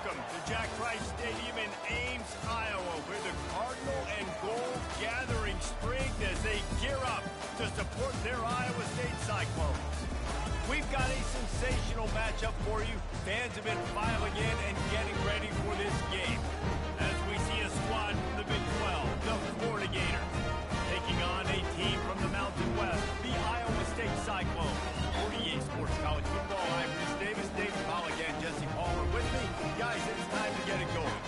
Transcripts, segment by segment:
Welcome to Jack Trice Stadium in Ames, Iowa, where the Cardinal and Gold gathering strength as they gear up to support their Iowa State Cyclones. We've got a sensational matchup for you. Fans have been filing in and getting ready for this game. As we see a squad from the Big 12, the Florida Gators, taking on a team from the Mountain West, the Iowa State Cyclones. 48 Sports College Football. I'm Chris Davis, Dave Paul again, Jesse Palmer with me. Guys, it's time to get it going.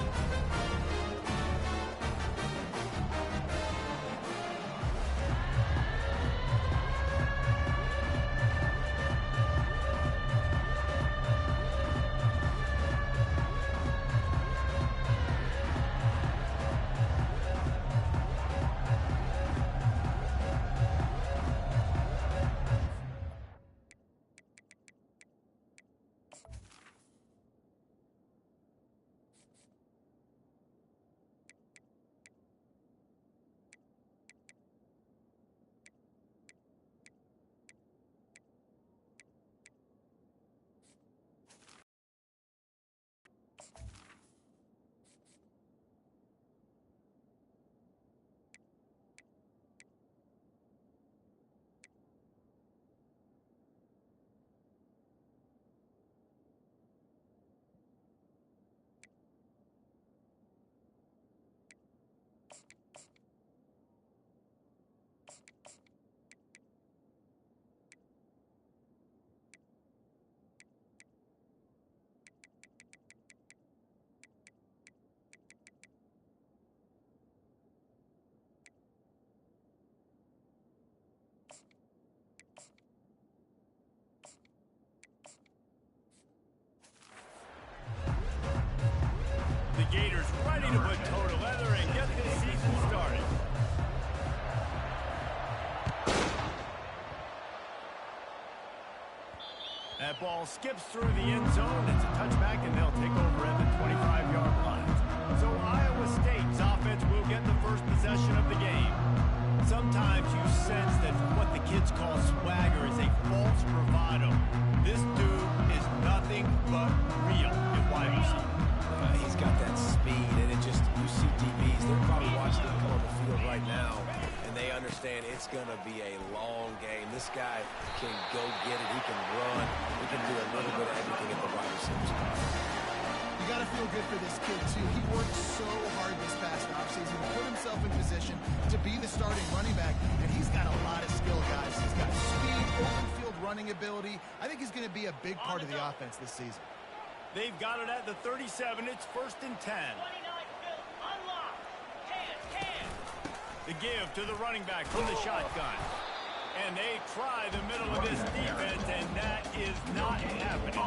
The Gators ready to put toe to leather and get this season started. That ball skips through the end zone. It's a touchback, and they'll take over at the 25-yard line. So Iowa State's offense will get the first possession of the game. Sometimes you sense that what the kids call swagger is a false bravado. This dude is nothing but real at wide receiver. He's got that speed, and it just, you see DBs, they're probably watching him come on the field right now, and they understand it's going to be a long game. This guy can go get it. He can run. He can do a little bit of everything at the wide receiver spot. You got to feel good for this kid, too. He worked so hard this past offseason to put himself in position to be the starting running back, and he's got a lot of skill, guys. He's got speed, open field running ability. I think he's going to be a big part of the offense this season. They've got it at the 37. It's 1st and 10. The give to the running back from the shotgun. And they try the middle of this defense, and that is not happening.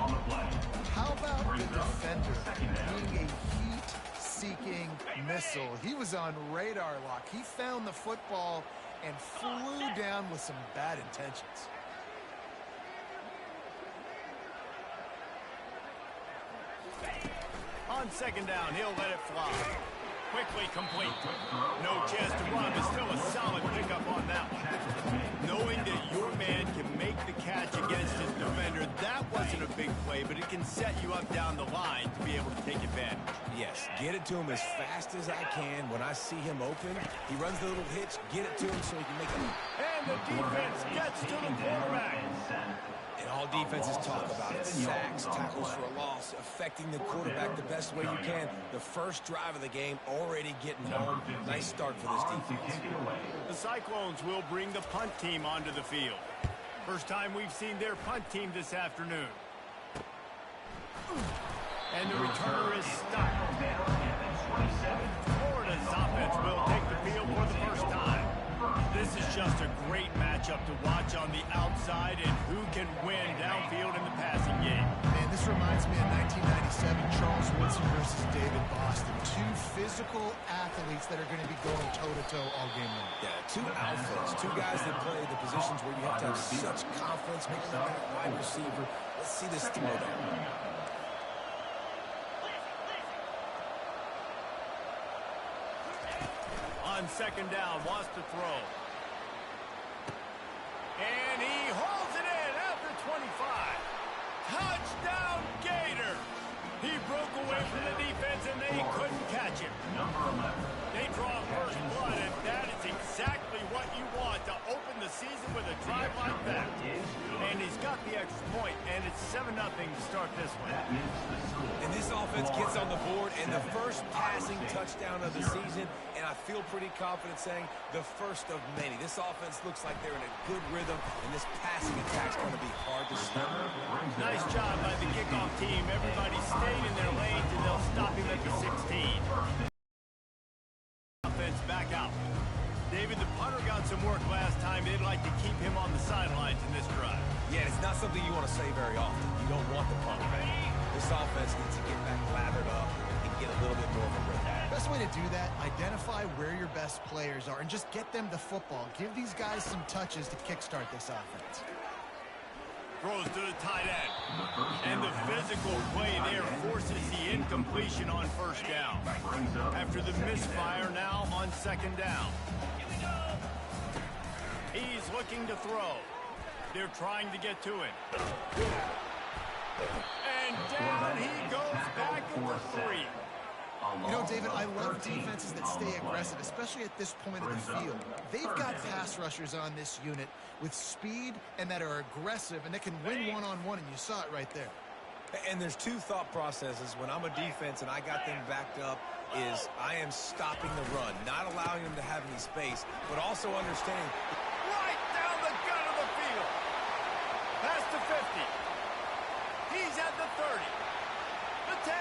How about the defender being a heat-seeking missile? He was on radar lock. He found the football and flew down with some bad intentions. On 2nd down, he'll let it fly. Quickly complete. No chance to run, but still a solid pickup on that one. Knowing that your man can make the catch against his defender, that wasn't a big play, but it can set you up down the line to be able to take advantage. Yes, get it to him as fast as I can. When I see him open, he runs the little hitch, get it to him so he can make it. And the defense gets to the quarterback. And all defenses talk about it. Sacks, tackles for a loss, affecting the quarterback the best way you can. The first drive of the game already getting home. Nice start for this defense. The Cyclones will bring the punt team onto the field. First time we've seen their punt team this afternoon. And the returner is stopped. Florida's offense will take the field for the first time. This is just a great matchup to watch on the outside and who can win downfield in the passing game. Man, this reminds me of 1997, Charles Woodson versus David Boston. Two physical athletes that are going to be going toe-to-toe all game long. Yeah, two alphas, two guys that play the positions where you have to have such confidence, making them a wide receiver. Let's see this throw down. On 2nd down, wants to throw. And he holds it in after 25. Touchdown, Gator! He broke away from the defense, and they couldn't catch him. They draw first blood, and that is exactly what you want to open the season with a drive like that. And he's got the extra point, and it's 7-0 to start this one. And this offense gets on the board, and the first passing touchdown of the season, and I feel pretty confident saying the first of many. This offense looks like they're in a good rhythm, and this passing attack's going to be hard to stop. Nice job by the kickoff team. Everybody stayed in their lanes, and they'll stop him at the 16. Offense back out. David, the punter got some work last time. They'd like to keep him on the sidelines in this drive. Yeah, it's not something you want to say very often. You don't want the punter back. This offense needs to get back lathered up and get a little bit more of a rhythm. Best way to do that, identify where your best players are and just get them the football. Give these guys some touches to kickstart this offense. Throws to the tight end. And the physical play there forces the incompletion on first down. After the misfire, now on second down. He's looking to throw. They're trying to get to it. And down he goes back at the 3. You know, David, I love defenses that stay aggressive, especially at this point of the field. They've got pass rushers on this unit with speed and that are aggressive and that can win one-on-one, and you saw it right there. And there's two thought processes when I'm a defense and I got them backed up is I am stopping the run, not allowing them to have any space, but also understanding right down the gut of the field. Past the 50. He's at the 30. The 10.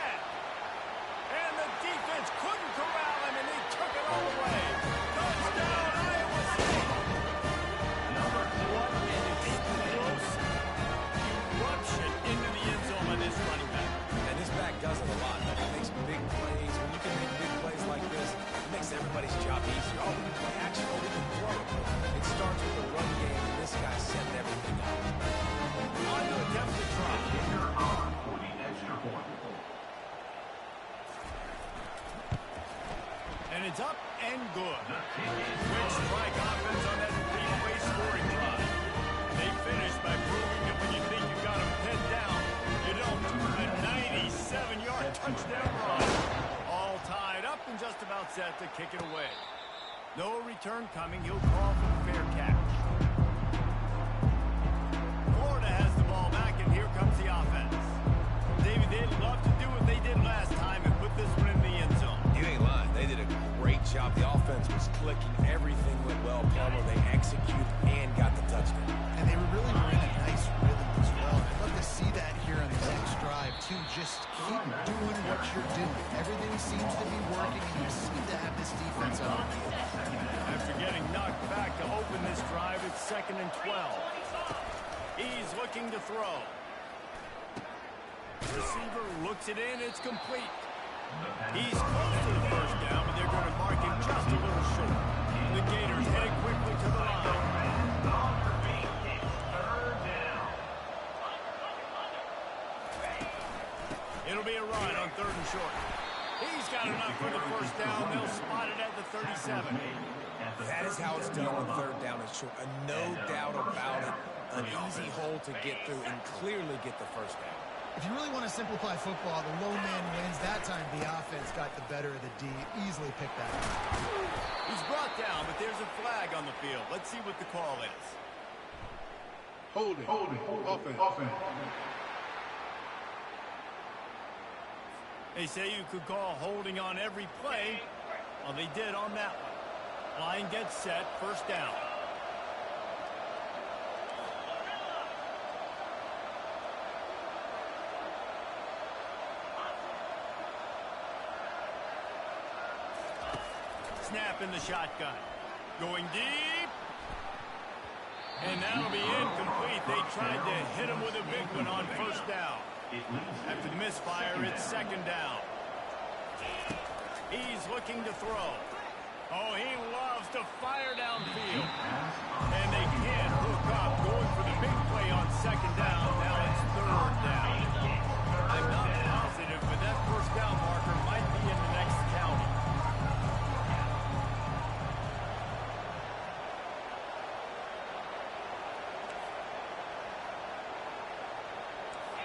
And the defense couldn't corral him, and he took it all the way. Touchdown, Iowa State. What an explosive eruption into the end zone by this running back. and this back does it a lot. He makes big plays. When you can make big plays like this, it makes everybody's job easier. Oh, we can play action. Oh, we can throw it. It starts with the run game, and this guy setting everything up. On to attempt to try. And it's up and good. Quick strike offense on that three-play scoring drive. They finished by proving that when you think you've got them pinned down, you don't. A 97-yard touchdown run. All tied up and just about set to kick it away. No return coming. He'll call for the fair catch. Florida has the ball back, and here comes the offense. David, they'd love to do what they did last time and put this one in the end zone. You ain't lying. They did a great job. The offense was clicking. Everything went well. Palmer, they executed and got the touchdown. And they really were in a nice rhythm as well. I'd love to see that here on the next drive, too. Just keep doing what you're doing. Everything seems to be working, and you seem to have this defense on the field. After getting knocked back to open this drive, it's 2nd and 12. He's looking to throw. Receiver looks it in. It's complete. He's close to the first down, but they're going to mark him just a little short. The Gators heading quickly to the line. It'll be a run on 3rd and short. He's got enough for the first down. They'll spot it at the 37. That is how it's done on 3rd down and short. No doubt about it. An easy hole to get through and clearly get the first down. If you really want to simplify football, the low man wins. That time the offense got the better of the D. Easily picked that up. He's brought down, but there's a flag on the field. Let's see what the call is. Holding. Offense. They say you could call holding on every play. Well, they did on that one. Line gets set, first down. Snap in the shotgun. Going deep. And that'll be incomplete. They tried to hit him with a big one on first down. After the misfire, it's 2nd down. He's looking to throw. Oh, he loves to fire downfield. And they can't hook up. Going for the big play on 2nd down. Now it's 3rd down. I'm not positive, but that first down marker might be in the next county.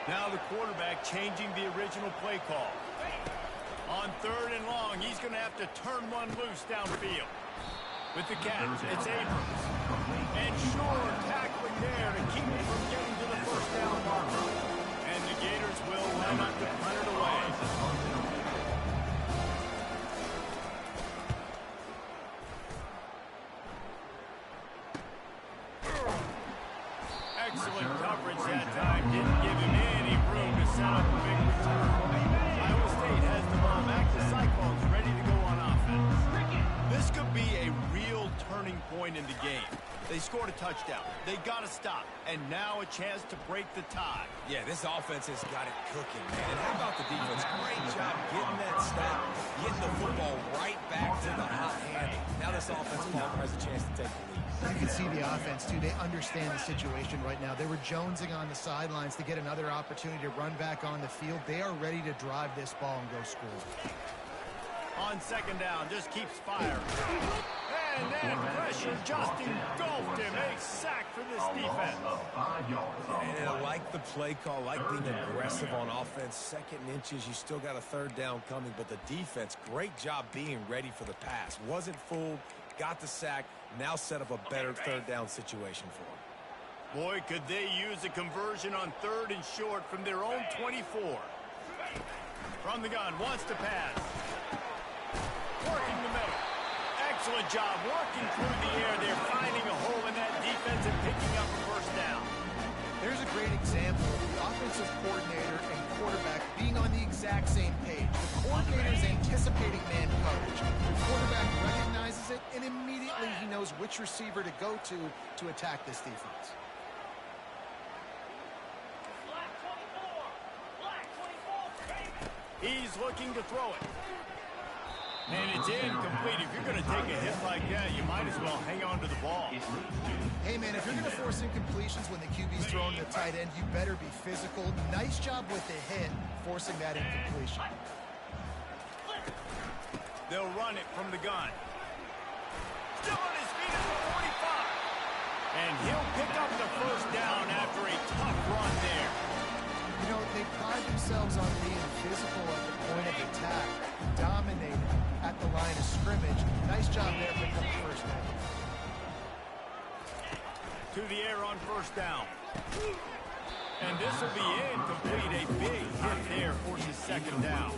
Now the quarterback changing the original play call. On 3rd and long, he's going to have to turn one loose downfield. With the catch, it's Abrams. And sure, tackling there to keep it from getting to the first down marker. And the Gators will line up to punt it away. Excellent coverage that time. Didn't give him any room to set up a big return. Iowa State has the ball back. The Cyclones ready to go on offense. This could be a real turning point in the game. They scored a touchdown. They got to stop. And now a chance to break the tie. Yeah, this offense has got it cooking, man. And how about the defense? Great job getting that stop, getting the football right back to the hot hand. Now this offense has a chance to take the lead. You can see the offense, too. They understand the situation right now. They were jonesing on the sidelines to get another opportunity to run back on the field. They are ready to drive this ball and go score. On 2nd down, just keeps firing. And then pressure just engulfed him. A sack for this defense. And I like the play call, like being aggressive on offense. 2nd and inches, you still got a 3rd down coming. But the defense, great job being ready for the pass. Wasn't fooled, got the sack, now set up a better 3rd down situation for him. Boy, could they use a conversion on 3rd and short from their own 24. From the gun, wants to pass. Working the middle. Excellent job working through the air. They're finding a hole in that defense and picking up a 1st down. There's a great example of the offensive coordinator and quarterback being on the exact same page. The coordinator is anticipating man coverage. The quarterback recognizes it, and immediately he knows which receiver to go to attack this defense. He's looking to throw it. And it's incomplete. If you're going to take a hit like that, you might as well hang on to the ball. Hey, man, if you're going to force incompletions when the QB's throwing the tight end, you better be physical. Nice job with the hit, forcing that incompletion. They'll run it from the gun. Still on his feet at the 45. And he'll pick up the 1st down after a tough run there. You know, they pride themselves on being physical at the point of attack, dominating at the line of scrimmage. Nice job there picking up the 1st down. To the air on 1st down. And this will be incomplete. A big hit there forces 2nd down.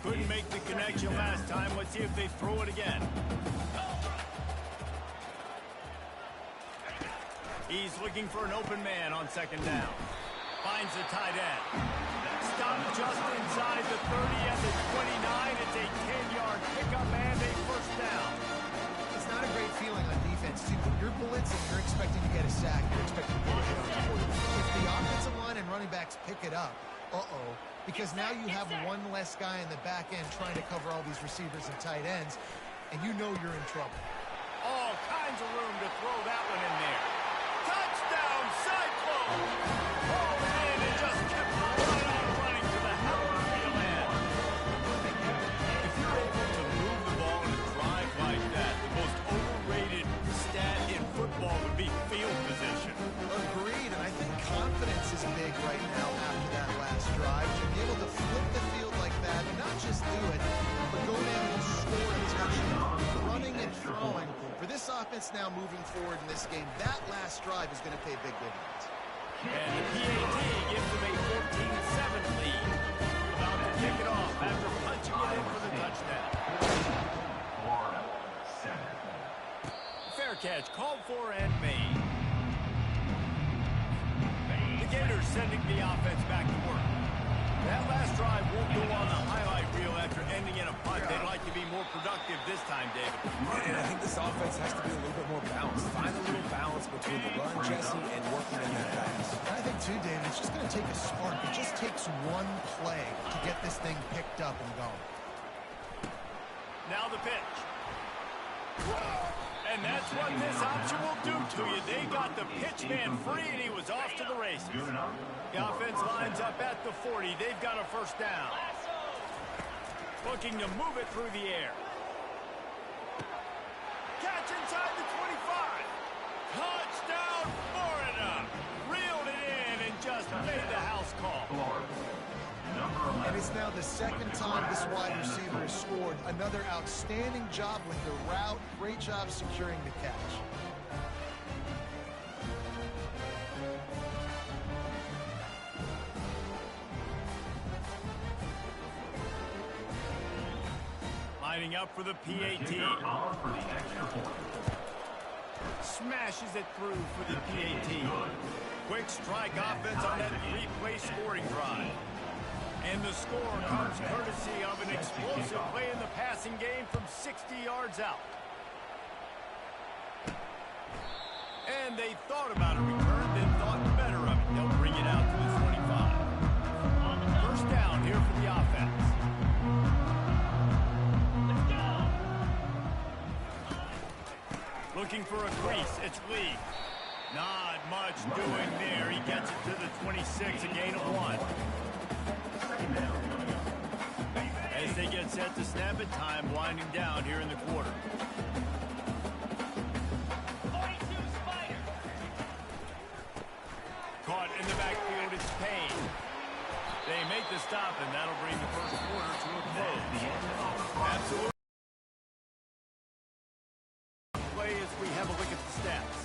Couldn't make the connection last time. Let's see if they throw it again. He's looking for an open man on 2nd down. Finds the tight end. Stopped just inside the 30 at the 29. It's a 10-yard pickup and a 1st down. It's not a great feeling on defense, too. When you're blitzing, you're expecting to get a sack. You're expecting to get a hit on the quarterback. If the offensive line and running backs pick it up, because now you have one less guy in the back end trying to cover all these receivers and tight ends, and you know you're in trouble. All kinds of room to throw that one in there. Touchdown, Cyclone! Oh, man, it just kept right on running to the half-field end. If you're able to move the ball in a drive like that, the most overrated stat in football would be field position. Agreed, and I think confidence is big right now after that last drive. To be able to flip the field like that, not just do it, but go down and score a touchdown, running and throwing. For this offense now moving forward in this game, that last drive is going to pay big dividends. And the PAT gives them a 14-7 lead. About to kick it off after punching it in for the touchdown. Fair catch called for and made. The Gators sending the offense back to work. That last drive won't go on the highlight reel after ending in a punt. They'd like to be more productive this time, David. And I think this offense has to be a little bit more balanced. Find a little balance between the run, Jesse, and working in that pass. I think, too, David, it's just going to take a spark. It just takes one play to get this thing picked up and going. Now the pitch. And that's what this option will do to you. They got the pitch man free, and he was off to the races. The offense lines up at the 40. They've got a 1st down. Looking to move it through the air. Catch inside the 25. Touchdown, Florida. Reeled it in and just made the house call. That's now the second time this wide receiver has scored. Another outstanding job with the route. Great job securing the catch. Lining up for the PAT. Smashes it through for the PAT. Quick strike offense on that three-play scoring drive. And the score comes courtesy of an explosive play in the passing game from 60 yards out. And they thought about a return, then thought better of it. They'll bring it out to the 25. First down here for the offense. Looking for a crease. It's Lee. Not much doing there. He gets it to the 26, a gain of 1. As they get set to snap it, time winding down here in the quarter. Caught in the backfield, it's Payne. They make the stop, and that'll bring the first quarter to a close. Absolutely. Play as we have a look at the stats.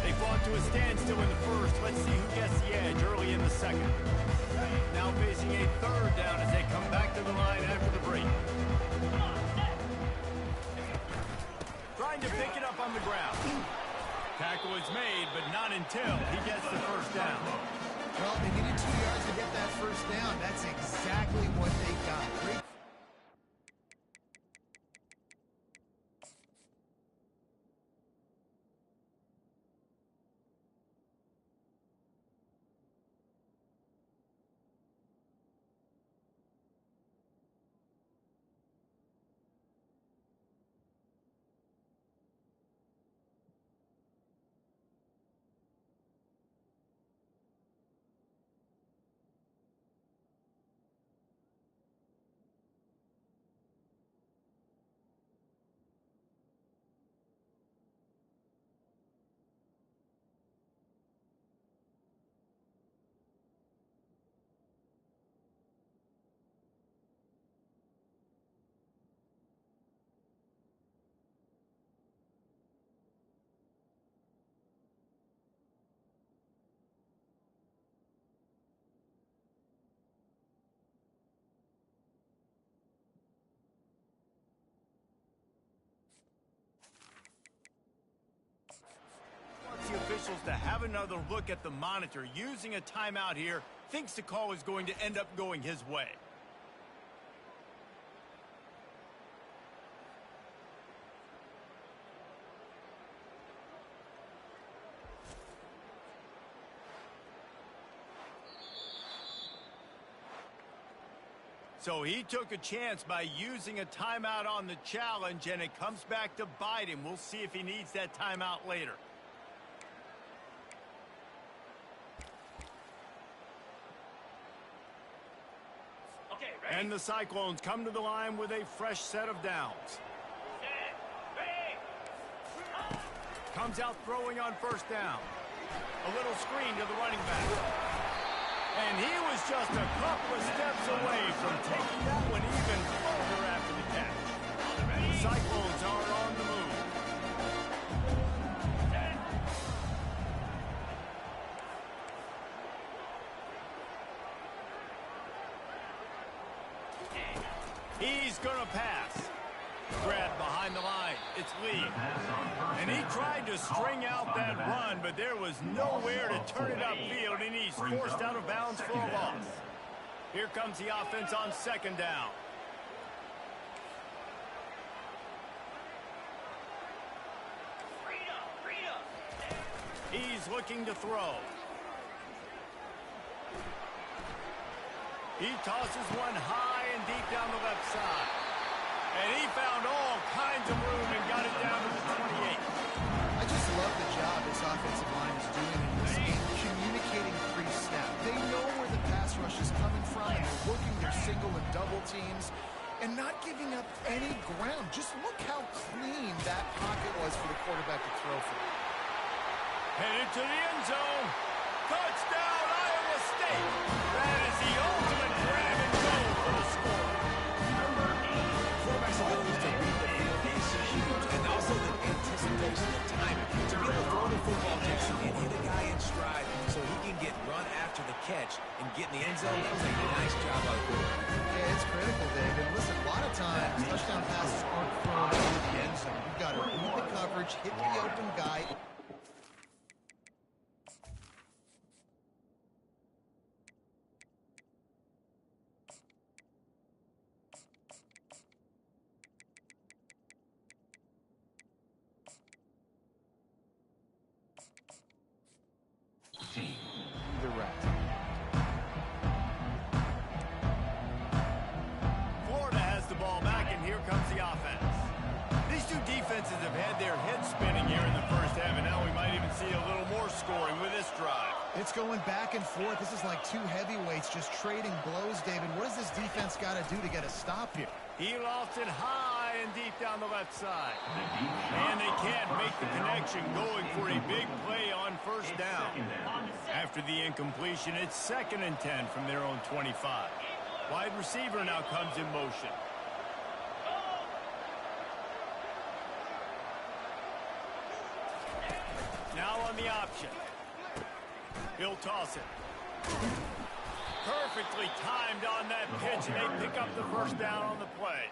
They fought to a standstill in the first. Let's see who gets the edge early in the second. Now facing a third down as they come back to the line after the break. Trying to pick it up on the ground. Tackle is made, but not until he gets the first down. Well, they needed 2 yards to get that first down. That's exactly what they got. Great. The officials to have another look at the monitor. Using a timeout here, thinks the call is going to end up going his way. So he took a chance by using a timeout on the challenge, and it comes back to bite him. We'll see if he needs that timeout later. And the Cyclones come to the line with a fresh set of downs. Comes out throwing on first down. A little screen to the running back. And he was just a couple of steps away from taking that one even further after the catch. The Cyclones are on the move. He's going to pass. Grabbed behind the line. It's Lee. And he tried to string out that run, but there was nowhere to turn it upfield, and he's forced out of bounds for a loss. Here comes the offense on second down. He's looking to throw. He tosses one high and deep down the left side. And he found all kinds of room and got it down to the 28. I just love the job this offensive line is doing in this game, communicating pre-snap. They know where the pass rush is coming from, and they're working their single and double teams. and not giving up any ground. Just look how clean that pocket was for the quarterback to throw from. Headed to the end zone. Touchdown, Iowa State. That is the ultimate grab and go for the score. Quarterback's ability to read the field is huge, and also the anticipation and timing. To be able to throw the football, Jason, and hit a guy in stride so he can get run after the catch and get in the end zone, that was a nice job by the quarterback. Yeah, it's critical, David. Listen, a lot of times, touchdown passes aren't thrown into the end zone. You've got to read the coverage, hit the open guy. Florida has the ball back, and here comes the offense. These two defenses have had their heads spinning here in the first half, and now we might even see a little more scoring with this drive. It's going back and forth. This is like two heavyweights just trading blows, David. What does this defense got to do to get a stop here? He lost it high and deep down the left side. And they can't make the connection, going for a big play on first down. After the incompletion, it's 2nd and 10 from their own 25. Wide receiver now comes in motion. Now on the option. He'll toss it. Perfectly timed on that pitch, and they pick up the first down on the play.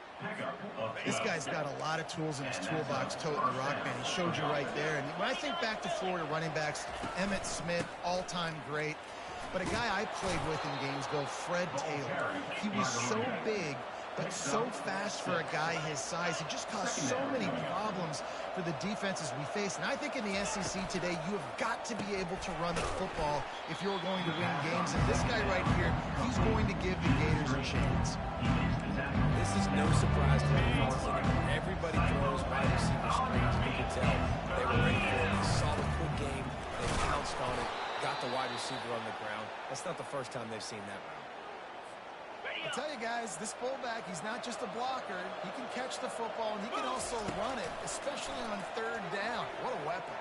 This guy's got a lot of tools in his toolbox, toting the rock, man. He showed you right there. And when I think back to Florida running backs, Emmitt Smith, all-time great. But a guy I played with in Gainesville, Fred Taylor. He was so big, but so fast for a guy his size. He just caused so many problems for the defenses we face. And I think in the SEC today, you have got to be able to run the football if you're going to win games. And this guy right here, he's going to give the Gators a chance. This is no surprise to anyone. Everybody throws wide receiver screens. You can tell they were ready for it. They saw the quick game. They pounced on it. Got the wide receiver on the ground. That's not the first time they've seen that route. I'll tell you guys, this fullback, he's not just a blocker. He can catch the football, and he can also run it, especially on 3rd down. What a weapon.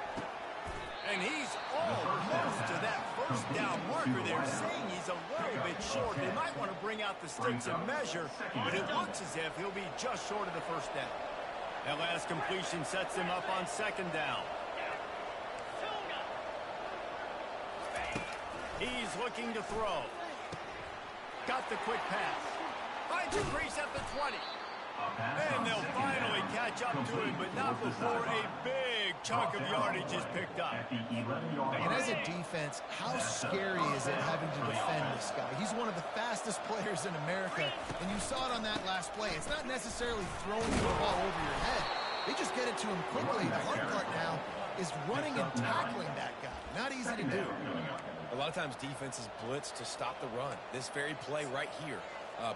And he's almost to that first down marker there, saying he's a little bit short. They might want to bring out the sticks and measure, but it looks as if he'll be just short of the first down. That last completion sets him up on 2nd down. He's looking to throw. Got the quick pass. Finds a crease at the 20. And they'll finally catch up to him, but not before a big chunk of yardage is picked up. And as a defense, how scary is it having to defend this guy? He's one of the fastest players in America, and you saw it on that last play. It's not necessarily throwing the ball over your head. They just get it to him quickly. The hard part now is running and tackling that guy. Not easy to do. A lot of times defenses blitz to stop the run. This very play right here.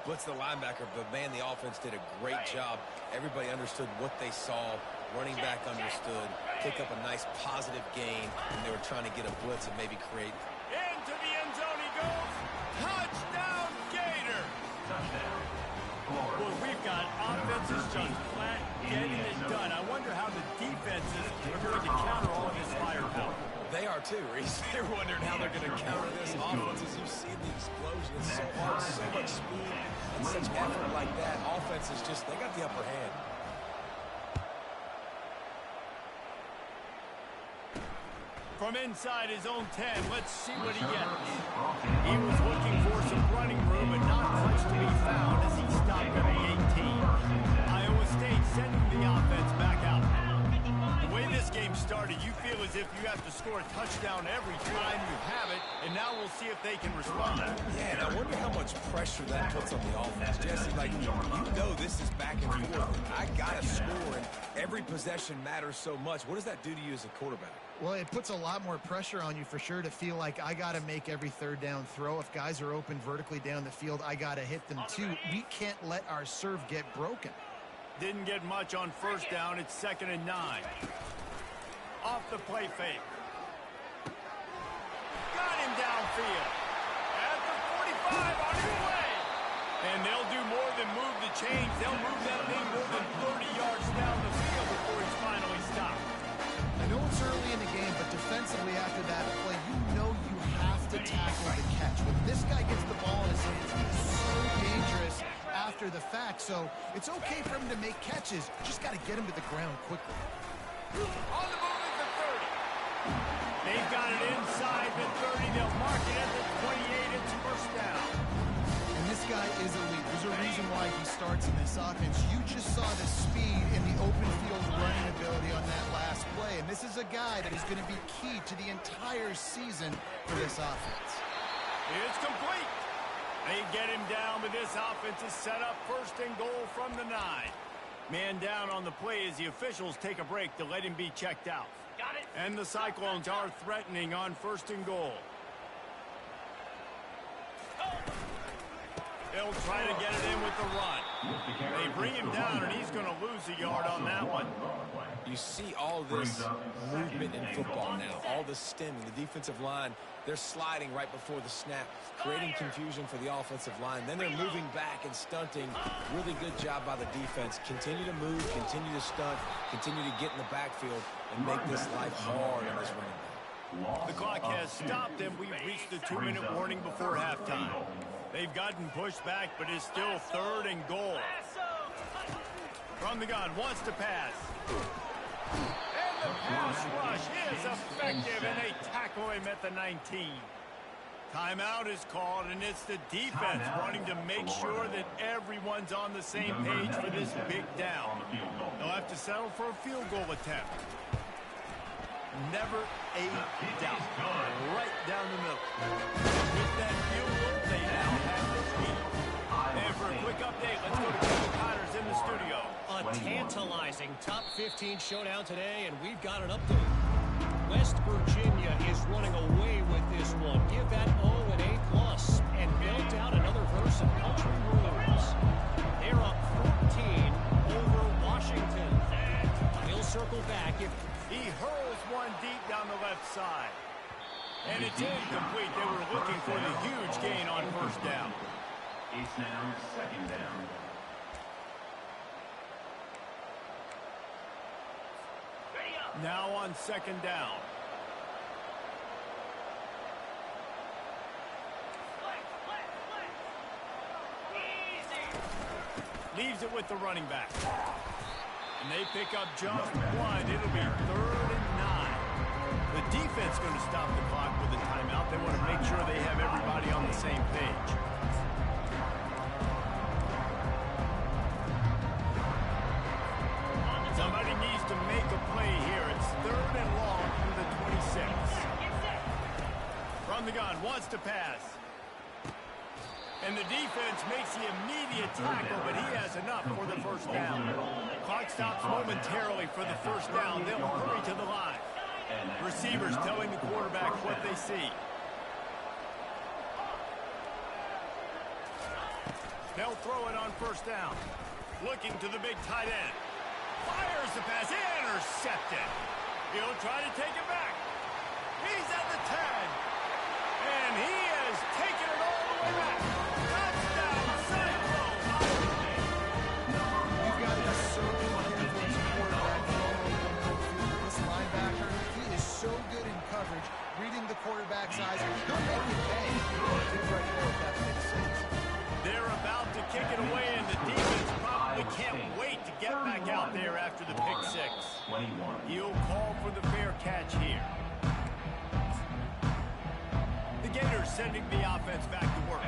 Blitz the linebacker, but man, the offense did a great job. Everybody understood what they saw. Running back understood. Pick up a nice positive gain, and they were trying to get a blitz and maybe create. Into the end zone he goes. Touchdown, Gator. Well, we've got offenses just flat getting it done. I wonder how the defenses are going to counter all of this firepower. They are too, Reese. They're wondering how they're going to counter this offense. As you've seen the explosion, it's so hard, so much speed, and such effort like that. Offenses just, they got the upper hand. From inside his own 10, let's see what he gets. He was looking for some running room, but not much to be found as he stopped at the 18. Iowa State sending the offense back out. The way this game started, you feel as if you have to score a touchdown every time you have it, and now we'll see if they can respond. Yeah, and I wonder how much pressure that puts on the offense. Jesse, like, you know this is back and forth. I got to score, and every possession matters so much. What does that do to you as a quarterback? Well, it puts a lot more pressure on you for sure to feel like I got to make every 3rd down throw. If guys are open vertically down the field, I got to hit them too. We can't let our serve get broken. Didn't get much on first down. It's 2nd and 9. Off the play fake. Got him downfield. At the 45 on his way. And they'll do more than move the chain. gains. They'll move that thing more than 30 yards down the field before he's finally stopped. I know it's early in the game, but defensively after that play, you know you have to tackle the catch. When this guy gets the ball in his hands, he is so dangerous after the fact. So it's okay for him to make catches. Just got to get him to the ground quickly. On the move at the 30. They've got it inside the 30. They'll mark it at the 28. It's first down. And this guy is elite. There's a reason why he starts in this offense. You just saw the speed and the open field running ability on that last play. And this is a guy that is going to be key to the entire season for this offense. It's complete. They get him down, but this offense is set up first and goal from the 9. Man down on the play as the officials take a break to let him be checked out. Got it. And the Cyclones are threatening on first and goal. They'll try to get it in with the run. They bring him down, and he's going to lose a yard on that one. You see all this movement in football now, all the stemming, the defensive line, they're sliding right before the snap, creating confusion for the offensive line. Then they're moving back and stunting. Really good job by the defense. Continue to move, continue to stunt, continue to get in the backfield and make this life hard on this running back. The clock has stopped, and we've reached the 2-minute warning before halftime. They've gotten pushed back, but it's still third and goal. From the gun, wants to pass. And the pass rush is effective, and they tackle him at the 19. Timeout is called, and it's the defense wanting to make sure that everyone's on the same page for this big down. They'll have to settle for a field goal attempt. Never a doubt. Right down the middle. With that field goal, they now have the lead. And for a quick update, let's go to Kevin Connors in the studio. A tantalizing top 15 showdown today, and we've got an update. West Virginia is running away with this one. Give that O an A+, and built out another verse of country rules. They're up 14 over Washington. He'll circle back if he hurls one deep down the left side. And it's incomplete. They were looking for the huge gain on first down. It's now second down. Now on second down. Leaves it with the running back. And they pick up just one. It'll be 3rd and 9. The defense going to stop the clock with a timeout. They want to make sure they have everybody on the same page. Somebody needs to make a play here. It's 3rd and long from the 26. From the gun, wants to pass. And the defense makes the immediate tackle, but he has enough for the first down. Clock stops momentarily for the first down. They'll hurry to the line. Receivers telling the quarterback what they see. They'll throw it on first down. Looking to the big tight end. Fires the pass. Intercepted. He'll try to take it back. He's at the 10. And he has taken it all the way back. Touchdown, Cyclone. You've got to be so careful as a quarterback. This linebacker, he is so good in coverage, reading the quarterback's eyes. He'll make it pay. Did right there with that pick six. They're about to kick it away, and the defense probably can't wait to get back out there after the pick six. He'll call for the fair catch here. The Gators sending the offense back to work.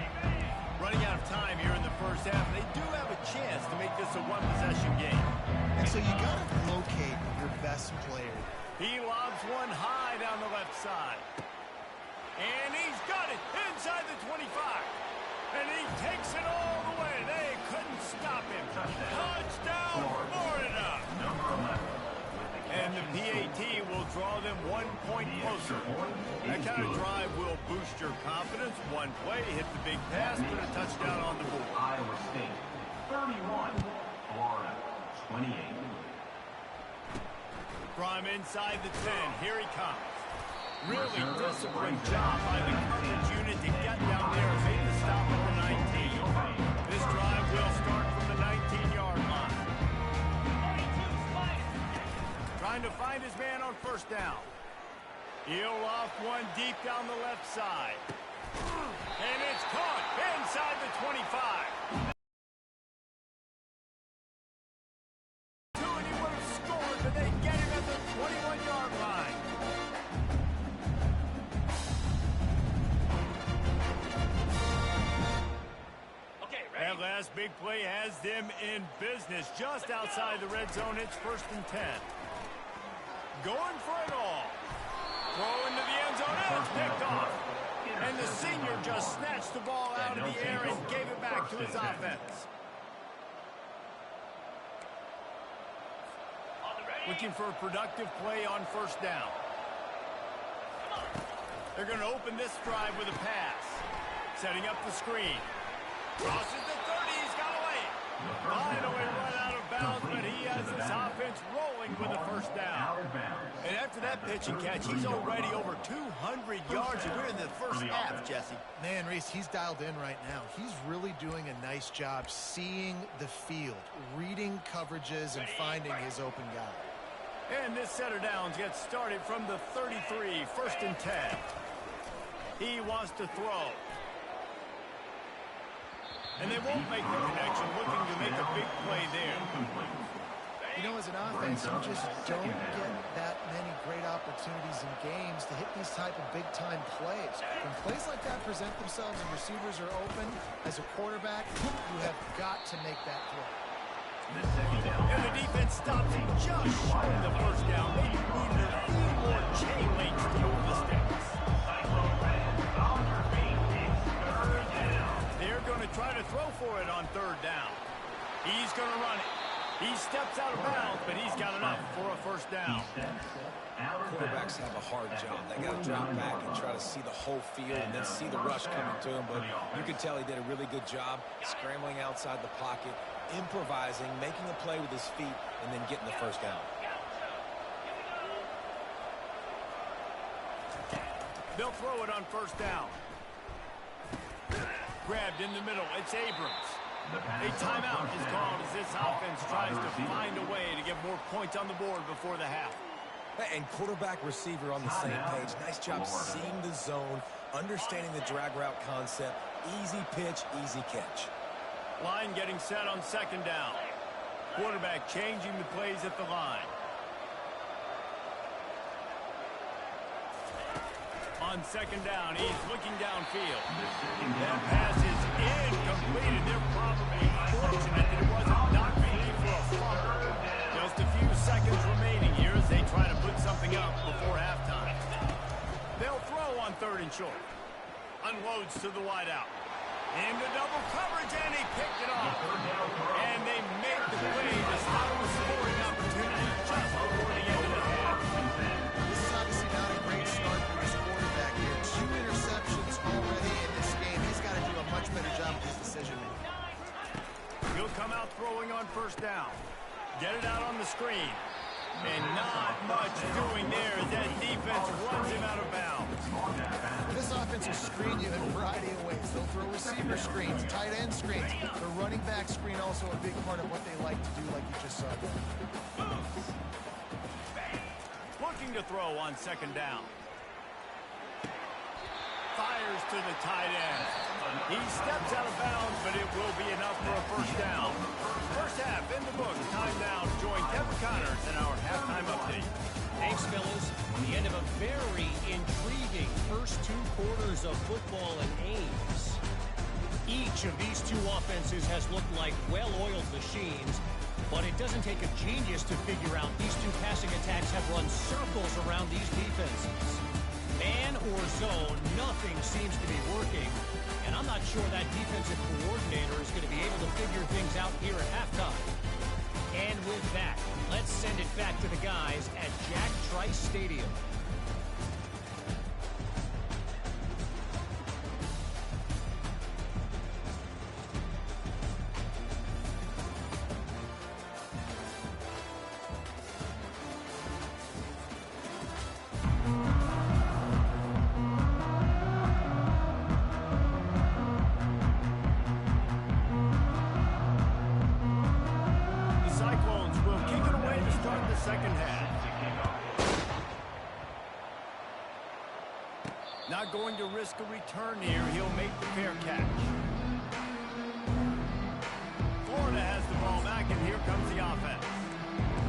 Running out of time here in the first half. They do have a chance to make this a one-possession game. And so you got to locate your best player. He lobs one high down the left side. And he's got it inside the 25. And he takes it all the way. They couldn't stop him. Touchdown, Florida. And the PAT will draw them 1 point closer. That kind of drive will boost your confidence. One play, hit the big pass, put a touchdown on the board. Iowa State, 31. Florida, 28. From inside the 10, here he comes. Really disciplined job by the coverage unit to get down there and make the stop at the 19. This drive will start from the 19 his man on first down. He'll off one deep down the left side. And it's caught inside the 25. And he would have scored, but they get him at the 21-yard line. That last big play has them in business just outside the red zone. It's 1st and 10. Going for it all. Throw into the end zone, and it's picked off. And the senior just snatched the ball out of the air and gave it back to his offense. Looking for a productive play on first down. They're going to open this drive with a pass. Setting up the screen. Crosses the 30, he's got away. Finally run out of bounds, but he has his offense rolling with a first down. And after that pitch and catch, he's already over 200 yards, and we're in the first half, Jesse. Man, Reese, he's dialed in right now. He's really doing a nice job seeing the field, reading coverages, and finding his open guy. And this set of downs gets started from the 33, 1st and 10. He wants to throw. And they won't make the connection, looking to make a big play there. You know, as an offense, you just don't get that many great opportunities in games to hit these type of big-time plays. When plays like that present themselves and receivers are open, as a quarterback, you have got to make that throw. And the defense stops him just short of the first down. Maybe needed a few more chain links to move the sticks. They're going to try to throw for it on 3rd down. He's going to run it. He steps out of bounds, but he's got enough for a first down. Quarterbacks have a hard job. They got to drop back and try to see the whole field and then see the rush coming to him. But you can tell he did a really good job scrambling outside the pocket, improvising, making a play with his feet, and then getting the first down. They'll throw it on first down. Grabbed in the middle. It's Abrams. A timeout is called as this offense tries to find a way to get more points on the board before the half. And quarterback receiver on the same page. Nice job seeing the zone, understanding the drag route concept. Easy pitch, easy catch. Line getting set on 2nd down. Quarterback changing the plays at the line. On 2nd down, he's looking downfield. That pass is incomplete, and they're probably fortunate that it wasn't knocked free for a fumble. Just a few seconds remaining here as they try to put something up before halftime. They'll throw on 3rd and short. Unloads to the wideout. Into double coverage, and he picked it off. And they make the play to stop the scoring opportunity just before the end of the half. This is obviously not a great start for this quarterback here. 2 interceptions already in this game. He's got to do a much better job with his decision-making. He'll come out throwing on 1st down. Get it out on the screen. And not much doing there as that defense runs him out of bounds. This offense will screen you in a variety of ways. They'll throw receiver screens, tight end screens. The running back screen also a big part of what they like to do, like you just saw there. Looking to throw on 2nd down. Fires to the tight end. He steps out of bounds, but it will be enough for a first down. First half in the books. Time now to join Kevin Connors in our halftime update. Thanks, fellas. The end of a very intriguing first 2 quarters of football in Ames. Each of these 2 offenses has looked like well-oiled machines, but it doesn't take a genius to figure out these 2 passing attacks have run circles around these defenses. Man or zone, nothing seems to be working. And I'm not sure that defensive coordinator is going to be able to figure things out here at halftime. And with that, let's send it back to the guys at Jack Trice Stadium. The Cyclones will kick it away to start the second half. Not going to risk a return here. He'll make the fair catch. Florida has the ball back, and here comes the offense.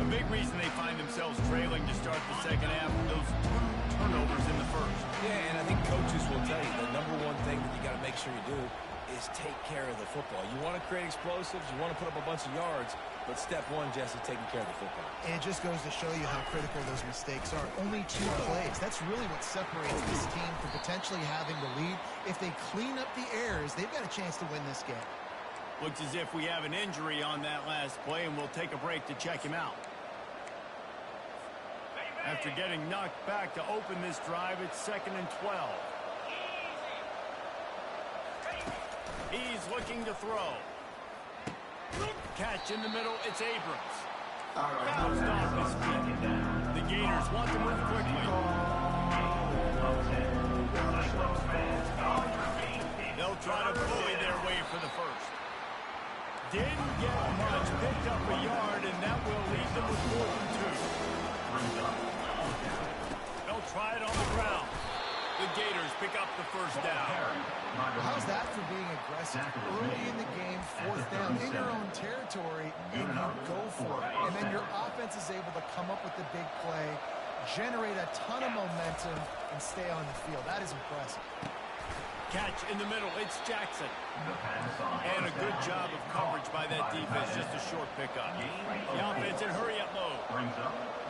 A big reason they find themselves trailing to start the second half, those 2 turnovers in the first. Yeah, and I think coaches will tell you the number one thing that you got to make sure you do is take care of the football. You want to create explosives, you want to put up a bunch of yards, but step one, Jesse, taking care of the football. And it just goes to show you how critical those mistakes are. Only 2 plays. That's really what separates this team from potentially having the lead. If they clean up the errors, they've got a chance to win this game. Looks as if we have an injury on that last play, and we'll take a break to check him out. After getting knocked back to open this drive, it's 2nd and 12. He's looking to throw. Catch in the middle, it's Abrams. Bounced off his feet. The Gators want to move quickly. They'll try to bully their way for the first. Didn't get much, picked up a yard, and that will leave them with 4th and 2. They'll try it on the ground. The Gators pick up the first down. How's that for being aggressive? Early in the game, 4th down, in your own territory, and you go for it. And then your offense is able to come up with the big play, generate a ton of momentum, and stay on the field. That is impressive. Catch in the middle, it's Jackson. And a good job of coverage by that defense, just a short pickup. The offense in hurry-up mode.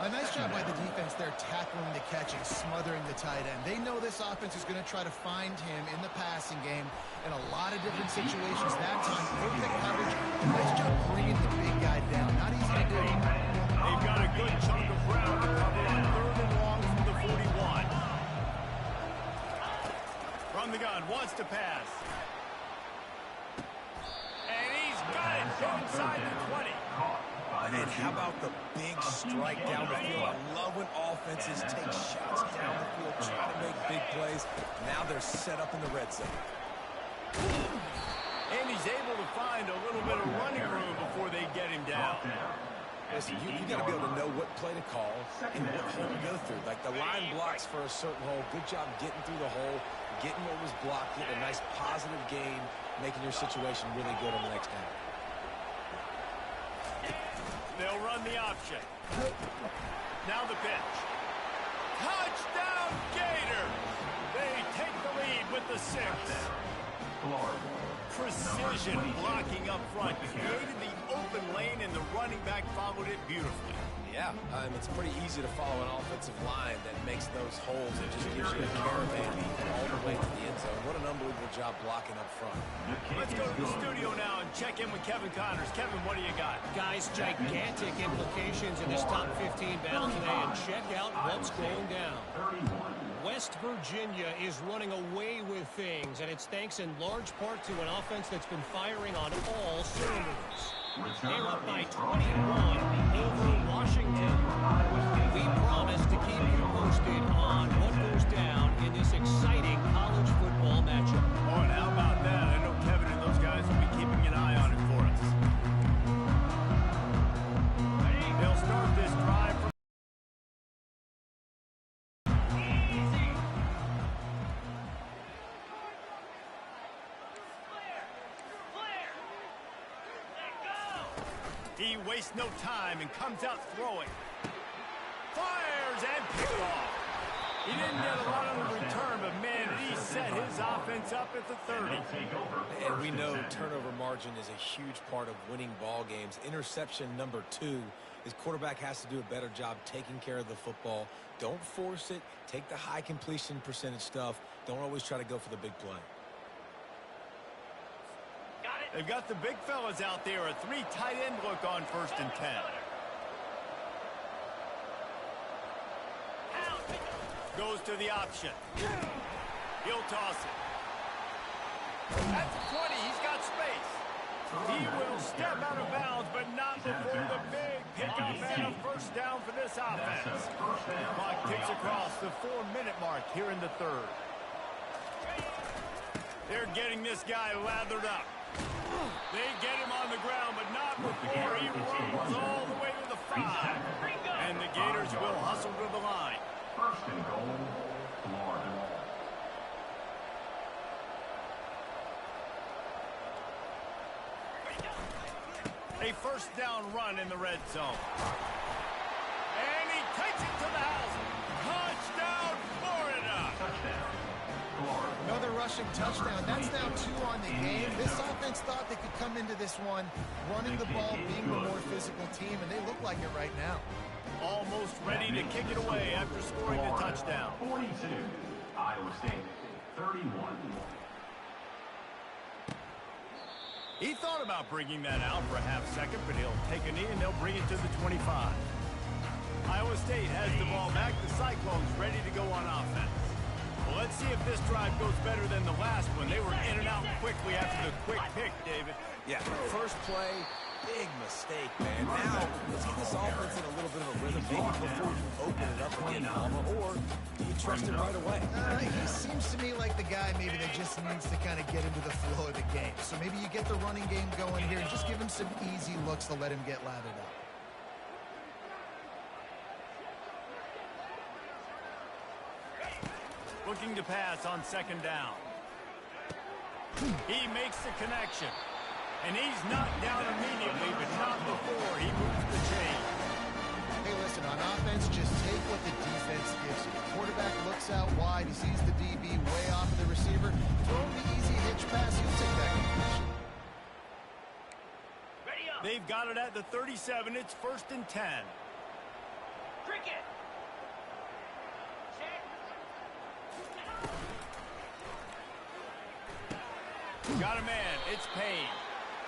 A nice job by the defense there, tackling the catch and smothering the tight end. They know this offense is going to try to find him in the passing game in a lot of different situations. That time, perfect coverage. Nice job bringing the big guy down. Not easy to do. They've got a good chunk of ground to cover on 3rd and long from the 41. From the gun, wants to pass. And he's got it inside the 20. And how about the big strike down the field? I love when offenses take shots down the field, try to make big plays. Now they're set up in the red zone. And he's able to find a little bit of running room before they get him down. Listen, you got to be able to know what play to call and what hole to go through. Like the line blocks for a certain hole. Good job getting through the hole, getting what was blocked, getting a nice positive gain, making your situation really good on the next down. They'll run the option. Now the pitch. Touchdown, Gators! They take the lead with the 6. Precision blocking up front. Created the open lane, and the running back followed it beautifully. Yeah, it's pretty easy to follow an offensive line that makes those holes and just gives you a caravan all the way to the end zone. What an unbelievable job blocking up front. Let's go to the studio now and check in with Kevin Connors. Kevin, what do you got? Guys, gigantic implications in this top 15 battle today, and check out what's going down. West Virginia is running away with things, and it's thanks in large part to an offense that's been firing on all cylinders. They're up by 21 over Washington. We promise to keep you posted on what goes down in this exciting college football matchup. Oh, and how about that? I know Kevin and those guys will be keeping an eye on it for us. They'll start this drive from He wastes no time and comes out throwing. Fires and picked off. He didn't get a lot on the return, but man, he set his offense up at the 30. And we know turnover margin is a huge part of winning ball games. Interception number 2. His quarterback has to do a better job taking care of the football. Don't force it. Take the high completion percentage stuff. Don't always try to go for the big play. They've got the big fellas out there. A 3 tight end look on 1st and 10. Goes to the option. He'll toss it. At the 20, he's got space. He will step out of bounds, but not before the big pickup and a first down for this offense. Clock ticks across the 4-minute mark here in the 3rd. They're getting this guy lathered up. They get him on the ground, but not before he rolls all the way to the 5. And the Gators will hustle to the line. 1st and goal, Florida. A first down run in the red zone. And he takes it to the house. Touchdown, Florida. Touchdown, Florida. Another rushing touchdown. That's now 2 on the game. This offense thought they could come into this one running the ball, being the more physical team, and they look like it right now. Almost ready to kick it away after scoring the touchdown. 42, Iowa State, 31. He thought about bringing that out for a half second, but he'll take a knee and they'll bring it to the 25. Iowa State has the ball back. The Cyclones ready to go on offense. Well, let's see if this drive goes better than the last one. They were in and out quickly after the quick pick, David. Yeah, first play, big mistake, man. Now, let's get this offense in a little bit of a rhythm. Maybe before you open it up again, Alma, or do you trust him right away? He seems to me like the guy maybe that just needs to kind of get into the flow of the game. So maybe you get the running game going here and just give him some easy looks to let him get lathered up. Looking to pass on second down. He makes the connection. And he's knocked down immediately, but not before he moves the chain. Hey, listen, on offense, just take what the defense gives you. Quarterback looks out wide. He sees the DB way off of the receiver. Throw him the easy hitch pass. He'll take that completion. They've got it at the 37. It's 1st and 10. Cricket. Got a man. It's Payne.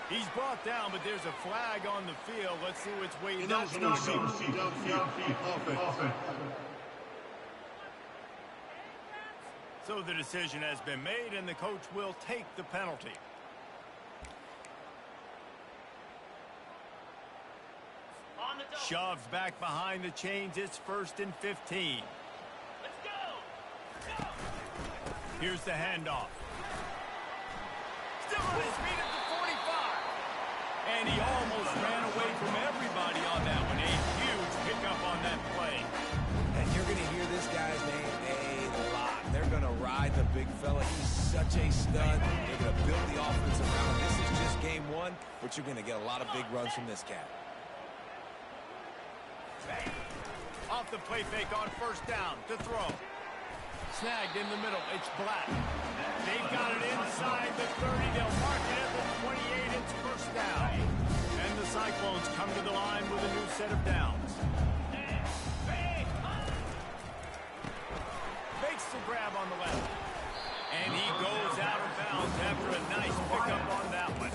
He's brought down, but there's a flag on the field. Let's see what's waiting up. So the decision has been made, and the coach will take the penalty. Shoved back behind the chains. It's 1st and 15. Let's go. Here's the handoff. Still on his feet at the 45. And he almost ran away from everybody on that one. A huge pickup on that play. And you're going to hear this guy's name a lot. They're going to ride the big fella. He's such a stud. They're going to build the offense around him. This is just game 1, but you're going to get a lot of big runs from this cat. Off the play fake on first down to throw. Snagged in the middle. It's Black. They've got it inside the 30. They'll mark it at the 28. It's first down. And the Cyclones come to the line with a new set of downs. Makes the grab on the left. And he goes out of bounds after a nice pickup on that one.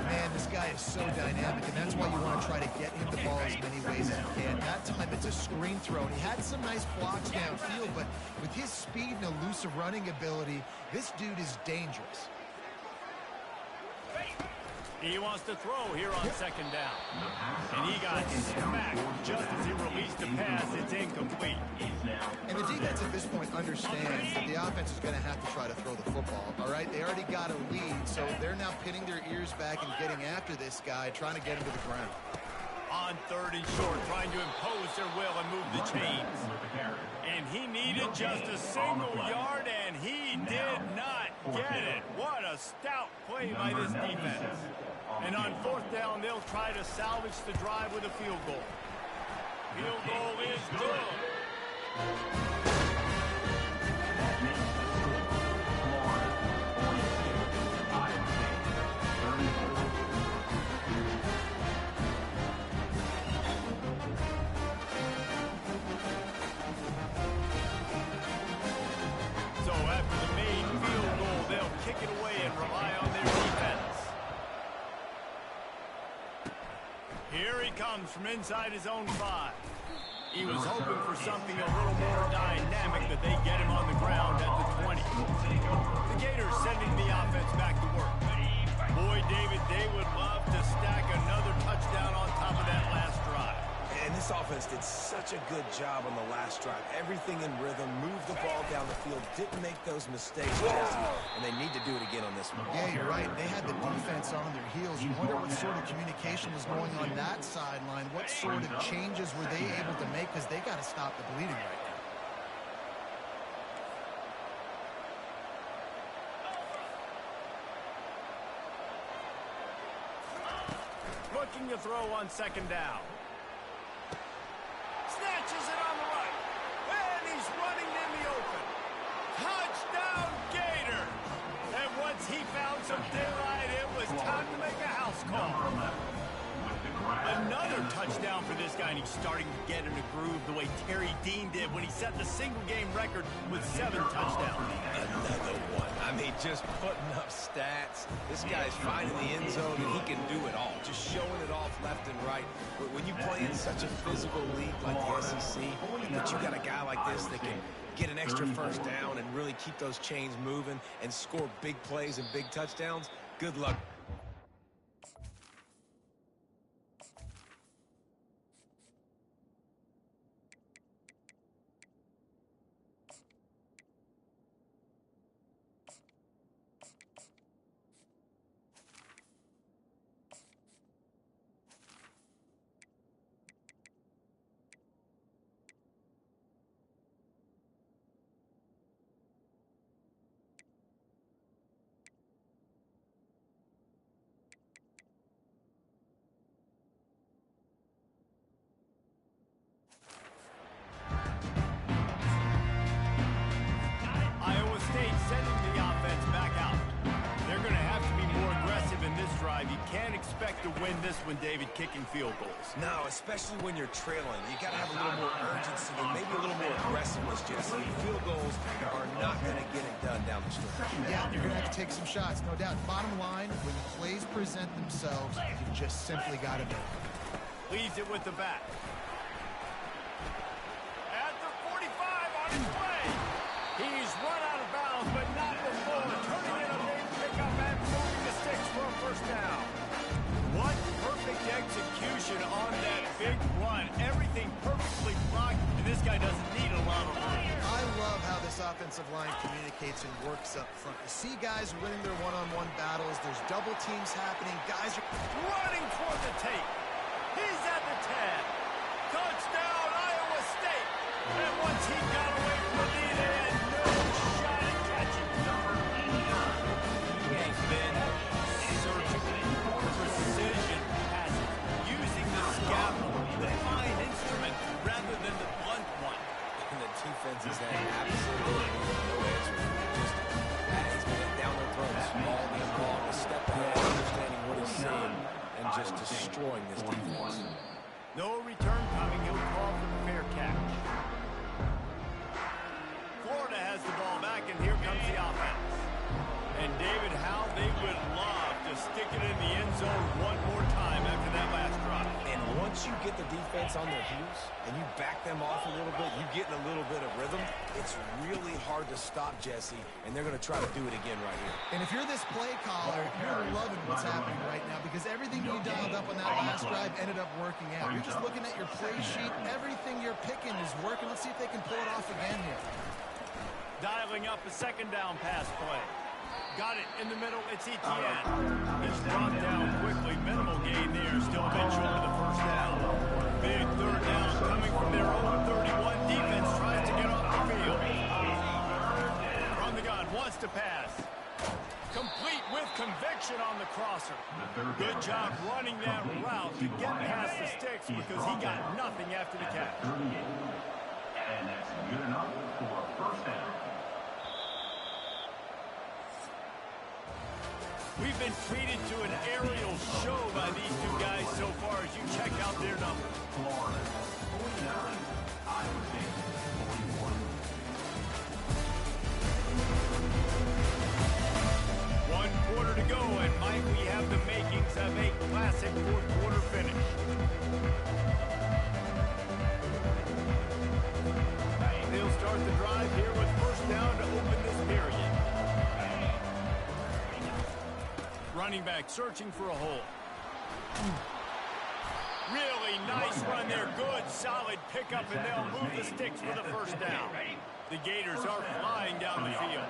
Man, this guy is so dynamic, and that's why you want to try to get him the ball as many ways as you can. That time it's a screen throw, and he had some nice blocks downfield, but with his speed and elusive running ability, this dude is dangerous. He wants to throw here on second down. And he got smacked just as he released the pass. It's incomplete. And the defense at this point understands that the offense is going to have to try to throw the football, all right? They already got a lead, so they're now pinning their ears back and getting after this guy, trying to get him to the ground. On 3rd and short, trying to impose their will and move the chains. And he needed just a single yard, and he did not get it. What a stout play by this defense. And on 4th down, they'll try to salvage the drive with a field goal. Field goal is good. So after the made field goal, they'll kick it away and rely on their defense. Here he comes from inside his own 5. He was hoping for something a little more dynamic, but they get him on the ground at the 20. The Gators sending the offense back to work. Boy, David, they would love to stack another touchdown on top of that last drive. And this offense did such a good job on the last drive. Everything in rhythm, moved the ball down the field, didn't make those mistakes, Jesse, and they need to do it again on this one. Yeah, you're right. They had the defense on their heels. You wonder what sort of communication was going on that sideline. What sort of changes were they able to make? Because they got to stop the bleeding right now. a throw on second down. Snatches it on the right. And he's running in the open. Touchdown, Gator! And once he found some daylight, it was time to make a house call. Another touchdown for this guy, and he's starting to get in a groove the way Terry Dean did when he set the single-game record with 7 touchdowns. Another one. I mean, just putting up stats. This guy's finding the end zone, and he can do it all. Just showing it off left and right. When you play in such a physical league like the SEC, but you got a guy like this that can get an extra first down and really keep those chains moving and score big plays and big touchdowns, good luck. To win this one, David, kicking field goals. No, especially when you're trailing. You got to have a little more urgency and maybe a little more aggressiveness, Jesse. Field goals are not going to get it done down the stretch. Yeah, you're going to have to take some shots, no doubt. Bottom line, when the plays present themselves, you just simply got to make them. Leads it with the back. At the 45 on his way. He's run out of bounds, but not before. Turning in a big pickup and moving the sticks for a first down. What perfect execution on that big run. Everything perfectly blocked, and this guy doesn't need a lot of room. I love how this offensive line communicates and works up front. You see guys winning their one-on-one battles. There's double teams happening. Guys are running toward the tape. He's at the 10. Touchdown, Iowa State. And once he got away from the lead, they had no shot at catching. He has been surgical. Precision passing, using the scalpel, the fine instrument, rather than the blunt one. And the defense has had absolutely no answer. Just he's been down their throats all game long, a step ahead, understanding what he's seeing, and just destroying this defense. No return coming. He'll call for the fair catch. Florida has the ball back, and here comes the offense. And David, how they would love to stick it in the end zone one more time after that last drive. And once you get the defense on their heels and you back them off a little bit, you get in a little bit of rhythm, it's really hard to stop Jesse, and they're going to try to do it again right here. And if you're this play caller, you're loving what's happening right now because everything you dialed up on that last drive ended up working out. You're just looking at your play sheet. Everything you're picking is working. Let's see if they can pull it off again here. Dialing up a second down pass play. Got it in the middle. It's Etienne. He's brought down quickly. Minimal gain there. Still a bit short of the first down. Big third down coming from their own 31. Defense tries to get off the field. From the gun. Wants to pass. Complete with conviction on the crosser. Good job running that route to get past the sticks because he got nothing after the catch. And that's good enough for a first down. We've been treated to an aerial show by these two guys so far as you check out their numbers. Florida 49, Iowa State 41. 1 quarter to go, and might we have the makings of a classic fourth quarter finish. They'll start the drive here with first down to open this period. Running back searching for a hole. Really nice run there. Good, solid pickup, and they'll move the sticks for the first down. The Gators are flying down the field.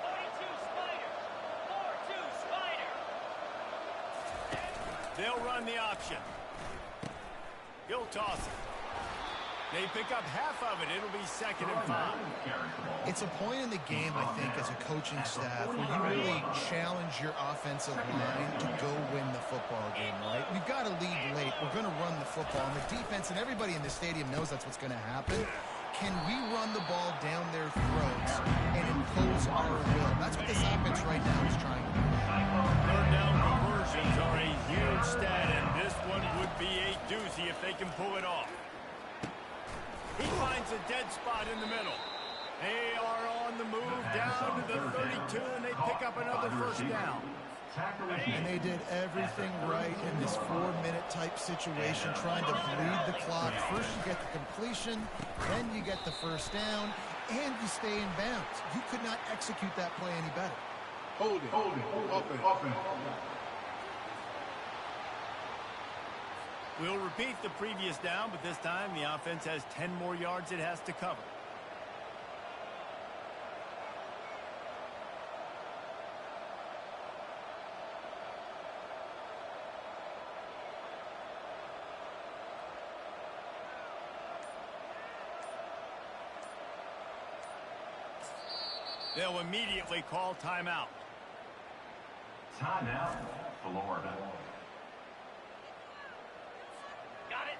42 Spider. 4-2 Spider. They'll run the option. He'll toss it. They pick up half of it. It'll be 2nd and 5. It's a point in the game, I think, as a coaching staff, where you really challenge your offensive line to go win the football game, right? We've got to lead late. We're going to run the football. And the defense and everybody in the stadium knows that's what's going to happen. Can we run the ball down their throats and impose our will? That's what this offense right now is trying to do. Third down conversions are a huge stat, and this one would be a doozy if they can pull it off. He finds a dead spot in the middle. They are on the move down to the 32, and they pick up another first down. And they did everything right in this 4-minute type situation, trying to bleed the clock. First you get the completion, then you get the first down, and you stay in bounds. You could not execute that play any better. Hold it. Offense. We'll repeat the previous down, but this time the offense has 10 more yards it has to cover. They'll immediately call timeout. Timeout, Florida.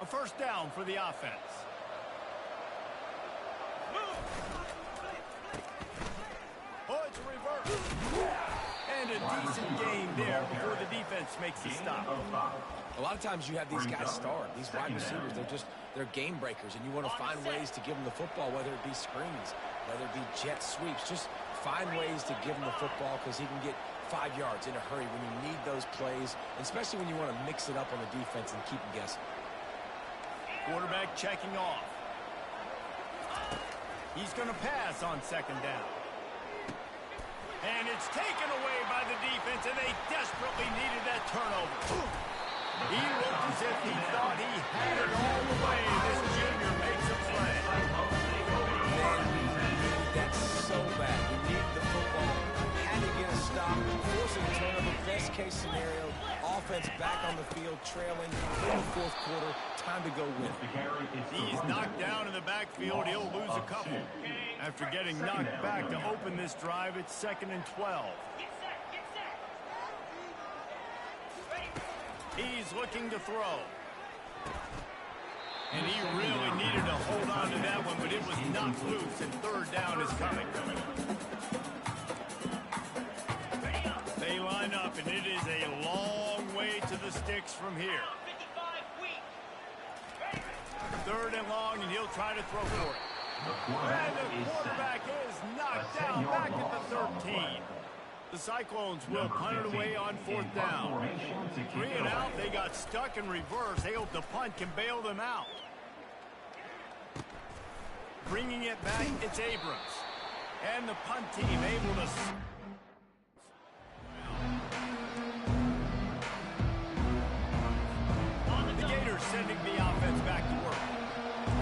A first down for the offense. Oh, it's a reverse. And a decent gain there before the defense makes the stop. A lot of times you have these guys start, these wide receivers, they're game breakers, and you want to find ways to give them the football, whether it be screens, whether it be jet sweeps. Just find ways to give him the football because he can get 5 yards in a hurry when you need those plays, especially when you want to mix it up on the defense and keep them guessing. Quarterback checking off. He's going to pass on 2nd down. And it's taken away by the defense, and they desperately needed that turnover. He looked as if he thought he had it all the way. This junior makes a play. Man, we needed that so bad. We needed the football. Had to get a stop. Forcing a turnover. Best case scenario. Offense back on the field, trailing in the 4th quarter. Time to go win. He's knocked down in the backfield. He'll lose a couple. After getting knocked back to open this drive, it's 2nd and 12. He's looking to throw. And he really needed to hold on to that one, but it was knocked loose, and 3rd down is coming. They line up, and it is a long way to the sticks from here. 3rd and long, and he'll try to throw for it. And the quarterback is knocked down back at the 13. The Cyclones will punt it away on 4th down. 3 and out, they got stuck in reverse. They hope the punt can bail them out. Bringing it back, it's Abrams. And the punt team able to... The Gators sending the offense back to work.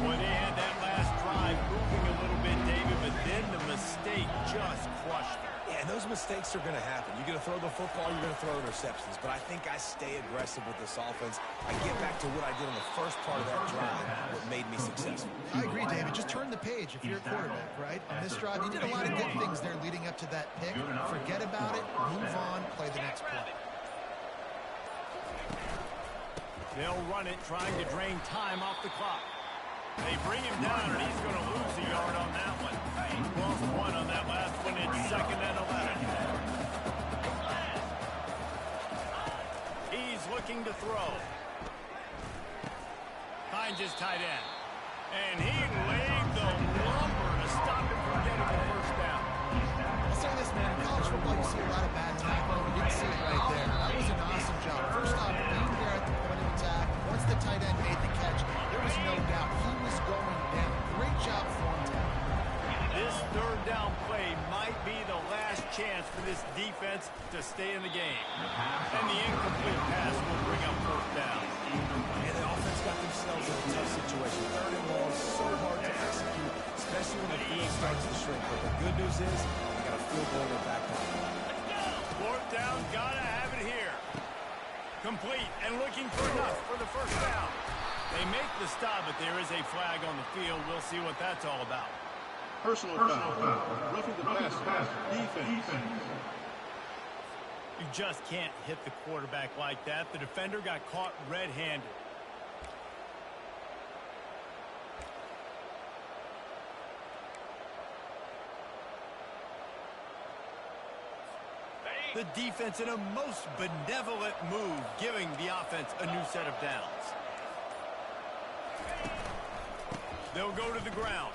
Boy, they had that last drive moving a little bit, David, but then the mistake just crushed them. Yeah, and those mistakes are going to happen. You're going to throw the football, you're going to throw interceptions. But I think I stay aggressive with this offense. I get back to what I did in the first part of that drive, what made me successful. I agree, David. Just turn the page if you're a quarterback, right? On this drive, you did a lot of good things there leading up to that pick. Forget about it, move on, play the next play. They'll run it, trying to drain time off the clock. They bring him down, and he's going to lose a yard on that one. He lost 1 on that last one. It's 2nd and 11. He's looking to throw. Finds his tight end. And he laid the lumber to stop him from getting the first down. I'll say this, man. In college football, you see a lot of bad tackling. We didn't see it right there. That was an awesome job. First off, being there at the point of attack. Once the tight end made the catch, there was no doubt he was going down. Great job for him. This 3rd down play might be the last chance for this defense to stay in the game. And the incomplete pass will bring up 4th down. And the offense got themselves in a tough situation. 3rd and long, so hard to execute, especially when the field starts to shrink. But the good news is they got a field goal in their back pocket. 4th down, gotta have it here. Complete and looking for enough for the first down. They They make the stop, but there is a flag on the field. We'll see what that's all about. Personal foul. Roughing the passer. Defense. You just can't hit the quarterback like that. The defender got caught red-handed. The defense in a most benevolent move, giving the offense a new set of downs. They'll go to the ground.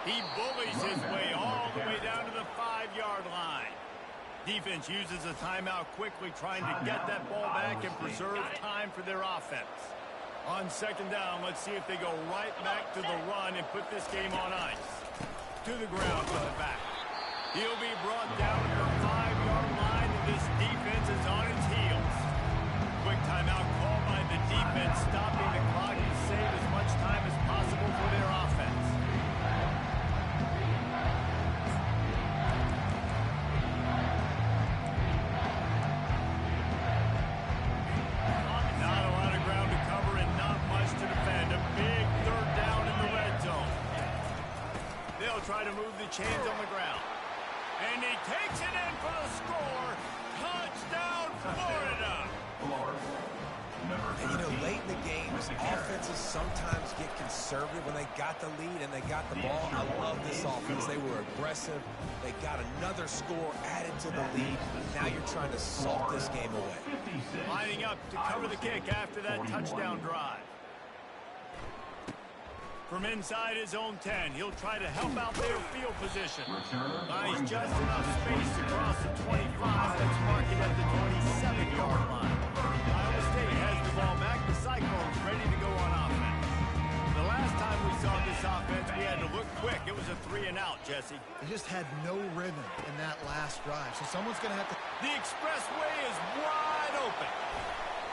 He bullies his way all the way down to the 5-yard line. Defense uses a timeout quickly, trying to get that ball back and preserve time for their offense. On second down, let's see if they go right back to the run and put this game on ice. To the ground with the back. He'll be brought down to the 5-yard line, and this defense is on its heels. Quick timeout called by the defense, stopping the clock to save as much time as possible for their offense. Not a lot of ground to cover and not much to defend. A big third down in the red zone. They'll try to move the chains on the ground. And he takes it in for the score. Touchdown, Florida. And, you know, late in the games, offenses sometimes get conservative when they got the lead and they got the ball. I love this offense. They were aggressive. They got another score added to the lead. Now you're trying to salt this game away. Lining up to cover the kick after that touchdown drive. From inside his own 10, he'll try to help out their field position. Buys just enough space across the 25. That's marking at the 27-yard line. Iowa State has the ball back. The Cyclones ready to go on offense. The last time we saw this offense, we had to look quick. It was a 3-and-out, Jesse. They just had no rhythm in that last drive, so someone's going to have to... The expressway is wide open.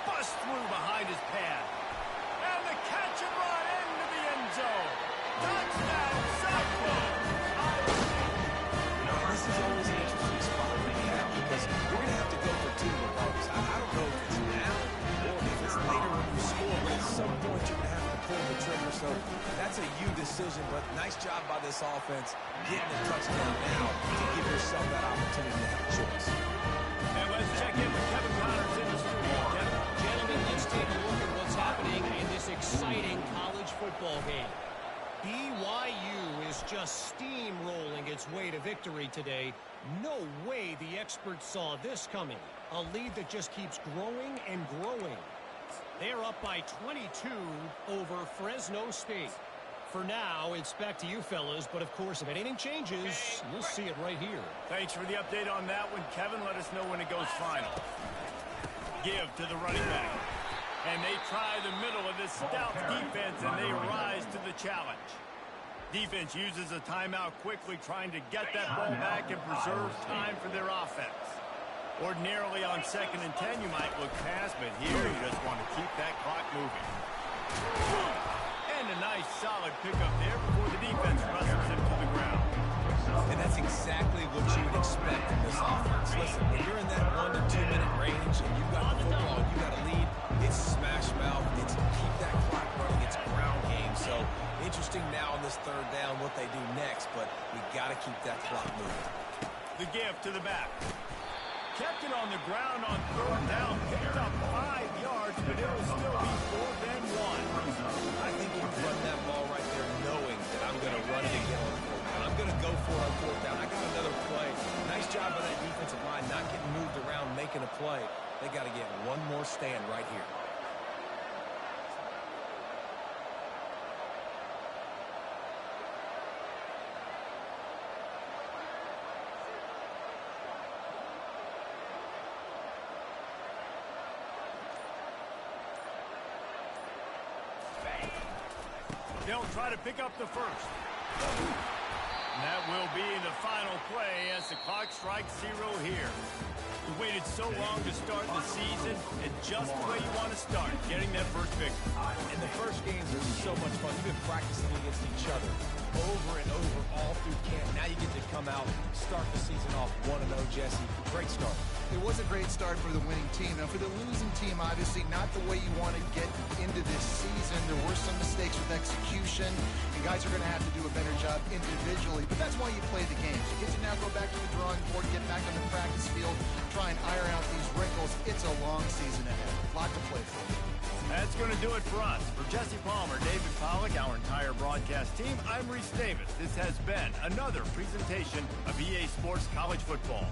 Bust through behind his pad. And the catch and run into the end zone. Touchdown, Cyclones! This is always an interesting spot to be at because you're going to have to go for two regardless. I don't know if it's now or if it's later when you score, but at some point you're going to have to pull the trigger. So that's a you decision, but nice job by this offense getting a touchdown now to give yourself that opportunity to have a choice. And let's check in with Kevin Connors in the studio. Kevin. Gentlemen, let's take a look at what's happening in this exciting college football game. BYU is just steamrolling its way to victory today. No way the experts saw this coming. A lead that just keeps growing and growing. They're up by 22 over Fresno State. For now, it's back to you fellas, but of course, if anything changes, you'll see it right here. Thanks for the update on that one, Kevin. Let us know when it goes final. Give to the running back. And they try the middle of this stout defense, and they rise to the challenge. Defense uses a timeout quickly, trying to get that ball back and preserve time for their offense. Ordinarily on 2nd and 10, you might look past, but here you just want to keep that clock moving. And a nice solid pickup there before the defense wrestles him to the ground. And that's exactly what you would expect from this offense. Listen, when you're in that 1 to 2 minute range and you've got the football and you've got a lead, it's smash mouth, it's keep that clock running, it's ground game. So interesting now on this third down what they do next, but we got to keep that clock moving. The give to the back. Kept it on the ground on third down, picked up 5 yards, but it'll still be 4th and 1. I think you run that ball right there knowing that I'm going to run it again on 4th down. I'm going to go for it on 4th down. I got another play. Nice job by that defensive line, not getting moved around, making a play. They got to get one more stand right here. They'll try to pick up the first. And that will be the final play as the clock strikes 0 here. We waited so long to start the season, and just the way you want to start, getting that first victory. And the first games are so much fun. You've been practicing against each other over and over all through camp. Now you get to come out, start the season off 1-0, Jesse. Great start. It was a great start for the winning team. Now, for the losing team, obviously not the way you want to get into this season. There were some mistakes with execution, and guys are going to have to do a better job individually. But that's why you play the games. You get to now go back to the drawing board, get back on the practice field, try and iron out these wrinkles. It's a long season ahead. A lot to play for. That's going to do it for us. For Jesse Palmer, David Pollack, our entire broadcast team, I'm Reese Davis. This has been another presentation of EA Sports College Football.